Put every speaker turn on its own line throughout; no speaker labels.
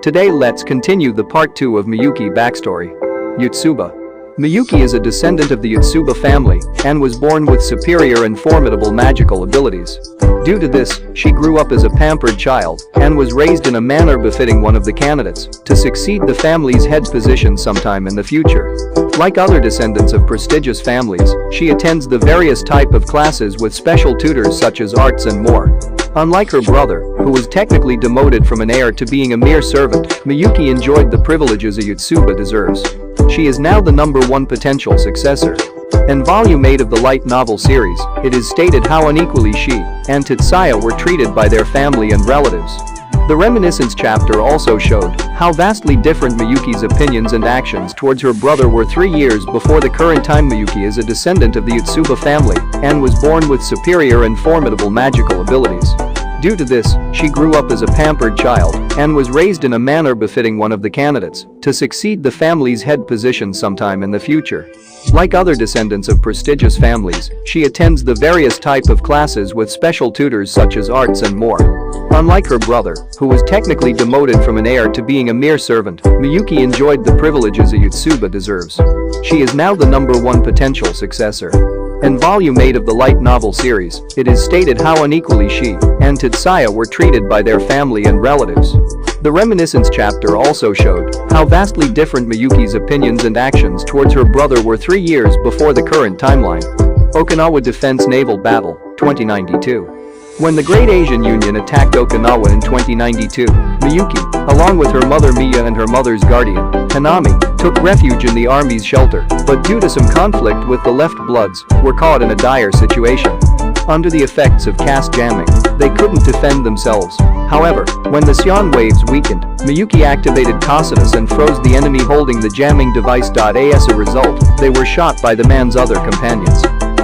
Today let's continue the part 2 of Miyuki backstory. Yotsuba. Miyuki is a descendant of the Yotsuba family and was born with superior and formidable magical abilities. Due to this, she grew up as a pampered child and was raised in a manner befitting one of the candidates to succeed the family's head position sometime in the future. Like other descendants of prestigious families, she attends the various type of classes with special tutors such as arts and more. Unlike her brother, who was technically demoted from an heir to being a mere servant, Miyuki enjoyed the privileges a Yotsuba deserves. She is now the #1 potential successor. In Volume 8 of the light novel series, it is stated how unequally she and Tatsuya were treated by their family and relatives. The reminiscence chapter also showed how vastly different Miyuki's opinions and actions towards her brother were 3 years before the current time. Miyuki is a descendant of the Yotsuba family and was born with superior and formidable magical abilities. Due to this, she grew up as a pampered child and was raised in a manner befitting one of the candidates to succeed the family's head position sometime in the future. Like other descendants of prestigious families, she attends the various type of classes with special tutors such as arts and more. Unlike her brother, who was technically demoted from an heir to being a mere servant, Miyuki enjoyed the privileges a Yotsuba deserves. She is now the #1 potential successor. In Volume 8 of the light novel series, it is stated how unequally she and Tatsuya were treated by their family and relatives. The reminiscence chapter also showed how vastly different Miyuki's opinions and actions towards her brother were 3 years before the current timeline. Okinawa Defense Naval Battle, 2092. When the Great Asian Union attacked Okinawa in 2092, Miyuki, along with her mother Miya and her mother's guardian, Hanami, took refuge in the army's shelter, but due to some conflict with the Left Bloods, were caught in a dire situation. Under the effects of caste jamming, they couldn't defend themselves. However, when the Sion waves weakened, Miyuki activated Cocytus and froze the enemy holding the jamming device. As a result, they were shot by the man's other companions.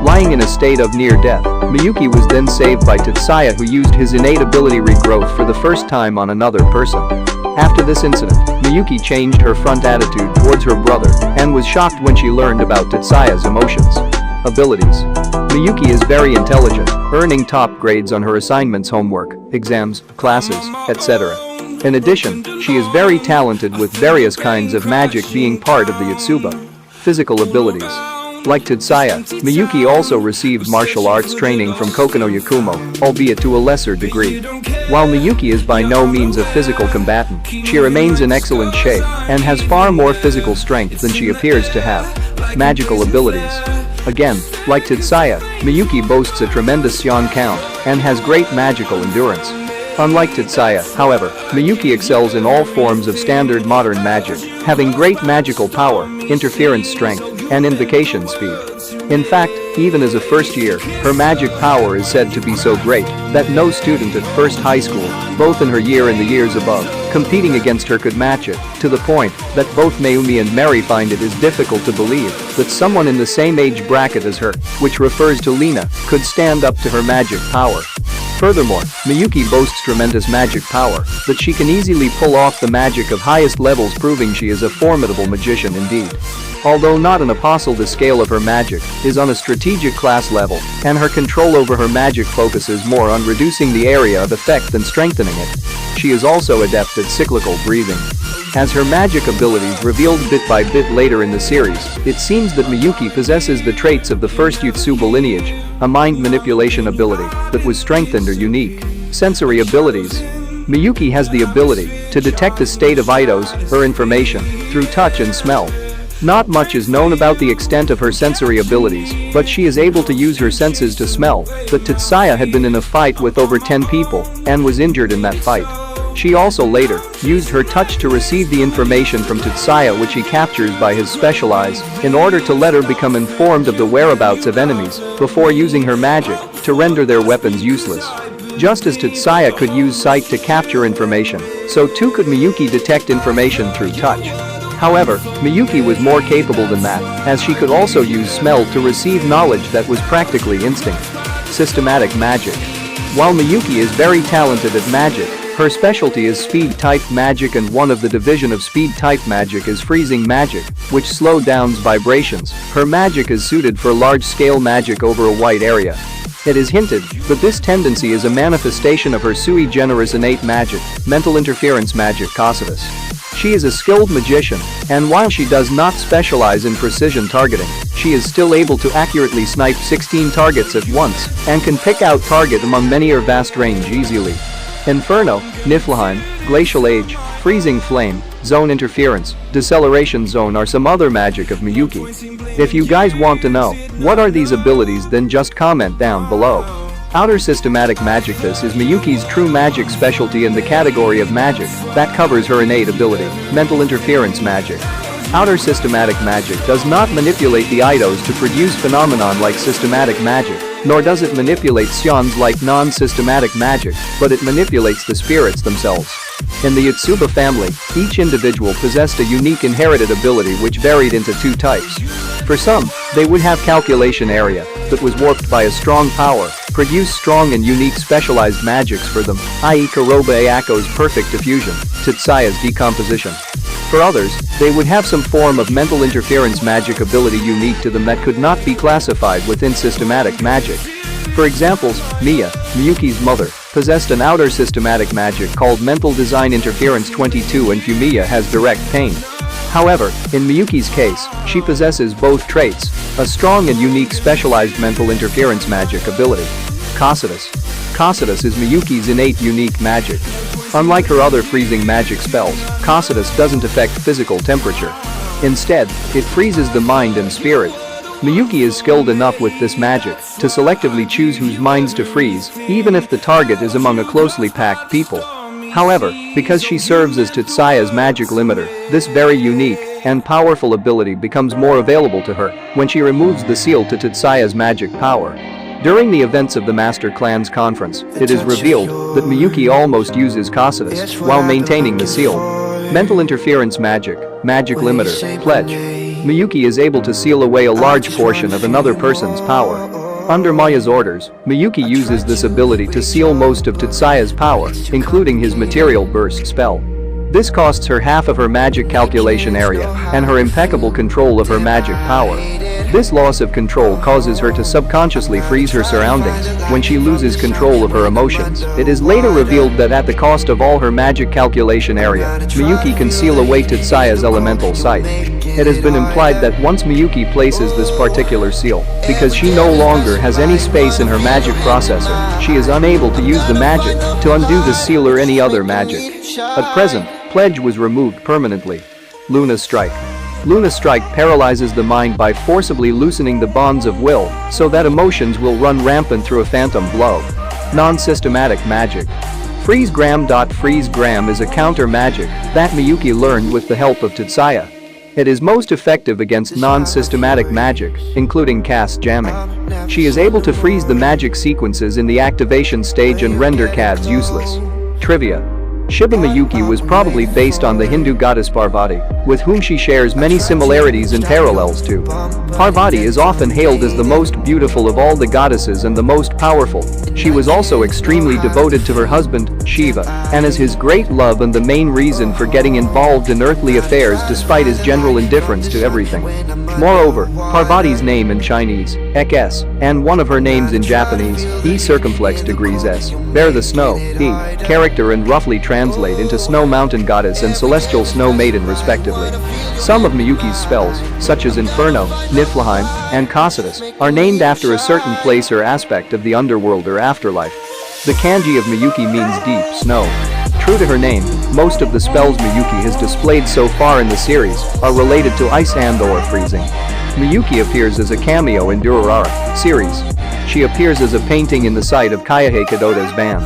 Lying in a state of near death, Miyuki was then saved by Tatsuya, who used his innate ability regrowth for the first time on another person. After this incident, Miyuki changed her front attitude towards her brother and was shocked when she learned about Tatsuya's emotions. Abilities. Miyuki is very intelligent, earning top grades on her assignments, homework, exams, classes, etc. In addition, she is very talented with various kinds of magic being part of the Yotsuba. Physical abilities. Like Tatsuya, Miyuki also received martial arts training from Kokono Yakumo, albeit to a lesser degree. While Miyuki is by no means a physical combatant, she remains in excellent shape and has far more physical strength than she appears to have. Magical abilities. Again, like Tatsuya, Miyuki boasts a tremendous Sion count and has great magical endurance. Unlike Tatsuya, however, Miyuki excels in all forms of standard modern magic, having great magical power, interference strength, and invocation speed. In fact, even as a first year, her magic power is said to be so great that no student at first high school, both in her year and the years above, competing against her could match it, to the point that both Mayumi and Mary find it is difficult to believe that someone in the same age bracket as her, which refers to Lena, could stand up to her magic power. Furthermore, Miyuki boasts tremendous magic power that she can easily pull off the magic of highest levels, proving she is a formidable magician indeed. Although not an apostle, the scale of her magic is on a strategic class level, and her control over her magic focuses more on reducing the area of effect than strengthening it. She is also adept at cyclical breathing. As her magic abilities revealed bit by bit later in the series, it seems that Miyuki possesses the traits of the first Yotsuba lineage, a mind manipulation ability that was strengthened or unique. Sensory abilities. Miyuki has the ability to detect the state of items or information through touch and smell. Not much is known about the extent of her sensory abilities, but she is able to use her senses to smell that Tatsuya had been in a fight with over 10 people and was injured in that fight. She also later used her touch to receive the information from Tatsuya, which he captures by his special eyes, in order to let her become informed of the whereabouts of enemies before using her magic to render their weapons useless. Just as Tatsuya could use sight to capture information, so too could Miyuki detect information through touch. However, Miyuki was more capable than that, as she could also use smell to receive knowledge that was practically instinct. Systematic magic. While Miyuki is very talented at magic, her specialty is speed-type magic, and one of the division of speed-type magic is freezing magic, which slow downs vibrations. Her magic is suited for large-scale magic over a wide area. It is hinted that this tendency is a manifestation of her sui generis innate magic, mental interference magic causatus. She is a skilled magician, and while she does not specialize in precision targeting, she is still able to accurately snipe 16 targets at once and can pick out target among many her vast range easily. Inferno, Niflheim, Glacial Age, Freezing Flame, Zone Interference, Deceleration Zone are some other magic of Miyuki. If you guys want to know what are these abilities, then just comment down below. Outer Systematic Magic. This is Miyuki's true magic specialty in the category of magic that covers her innate ability, mental interference magic. Outer Systematic Magic does not manipulate the idos to produce phenomenon like systematic magic, nor does it manipulate sions like non-systematic magic, but it manipulates the spirits themselves. In the Yotsuba family, each individual possessed a unique inherited ability which varied into two types. For some, they would have calculation area that was warped by a strong power, produce strong and unique specialized magics for them, i.e. Kuroba Ayako's perfect diffusion, Tatsuya's decomposition. For others, they would have some form of mental interference magic ability unique to them that could not be classified within systematic magic. For examples, Mia, Miyuki's mother, possessed an outer systematic magic called Mental Design Interference 22 and Fumiya has direct pain. However, in Miyuki's case, she possesses both traits, a strong and unique specialized mental interference magic ability. Causatus. Causatus is Miyuki's innate unique magic. Unlike her other freezing magic spells, Causatus doesn't affect physical temperature. Instead, it freezes the mind and spirit. Miyuki is skilled enough with this magic to selectively choose whose minds to freeze, even if the target is among a closely packed people. However, because she serves as Tatsuya's magic limiter, this very unique and powerful ability becomes more available to her when she removes the seal to Tatsuya's magic power. During the events of the Master Clan's conference, it is revealed that Miyuki almost uses Causatus while maintaining the seal. Mental interference magic, magic limiter, pledge. Miyuki is able to seal away a large portion of another person's power. Under Maya's orders, Miyuki uses this ability to seal most of Tatsuya's power, including his material burst spell. This costs her half of her magic calculation area and her impeccable control of her magic power. This loss of control causes her to subconsciously freeze her surroundings when she loses control of her emotions. It is later revealed that at the cost of all her magic calculation area, Miyuki can seal away Tatsuya's elemental sight. It has been implied that once Miyuki places this particular seal, because she no longer has any space in her magic processor, she is unable to use the magic to undo the seal or any other magic. At present, Pledge was removed permanently. Luna Strike. Luna Strike paralyzes the mind by forcibly loosening the bonds of will so that emotions will run rampant through a phantom blow. Non-systematic magic. Freeze Gram. Freeze Gram is a counter magic that Miyuki learned with the help of Tatsuya. It is most effective against non-systematic magic, including cast jamming. She is able to freeze the magic sequences in the activation stage and render CADs useless. Trivia. Shiba Miyuki was probably based on the Hindu goddess Parvati, with whom she shares many similarities and parallels to. Parvati is often hailed as the most beautiful of all the goddesses and the most powerful. She was also extremely devoted to her husband, Shiva, and is his great love and the main reason for getting involved in earthly affairs despite his general indifference to everything. Moreover, Parvati's name in Chinese, Ek-S, and one of her names in Japanese, E circumflex degrees S, bear the snow, E, character and roughly translate into Snow Mountain Goddess and Celestial Snow Maiden respectively. Some of Miyuki's spells, such as Inferno, Niflheim, and Causatus, are named after a certain place or aspect of the underworld or afterlife. The kanji of Miyuki means deep snow. True to her name, most of the spells Miyuki has displayed so far in the series are related to ice and/or freezing. Miyuki appears as a cameo in Durarara series. She appears as a painting in the site of Kyohei Kadota's band.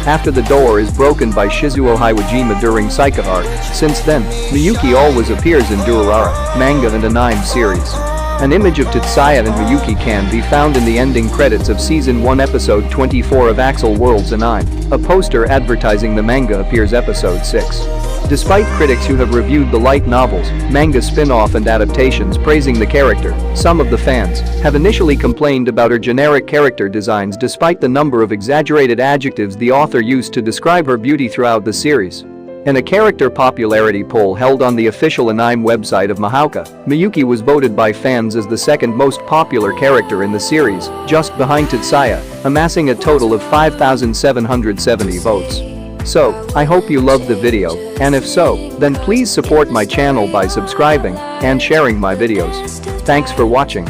After the door is broken by Shizuo Hiwajima during Psycha arc, since then, Miyuki always appears in Durarara, manga and anime series. An image of Tatsuya and Miyuki can be found in the ending credits of Season 1 Episode 24 of Axel Worlds Anime. A poster advertising the manga appears Episode 6. Despite critics who have reviewed the light novels, manga spin-off and adaptations praising the character, some of the fans have initially complained about her generic character designs despite the number of exaggerated adjectives the author used to describe her beauty throughout the series. In a character popularity poll held on the official anime website of Mahouka, Miyuki was voted by fans as the second most popular character in the series, just behind Tatsuya, amassing a total of 5,770 votes. So, I hope you loved the video, and if so, then please support my channel by subscribing and sharing my videos. Thanks for watching.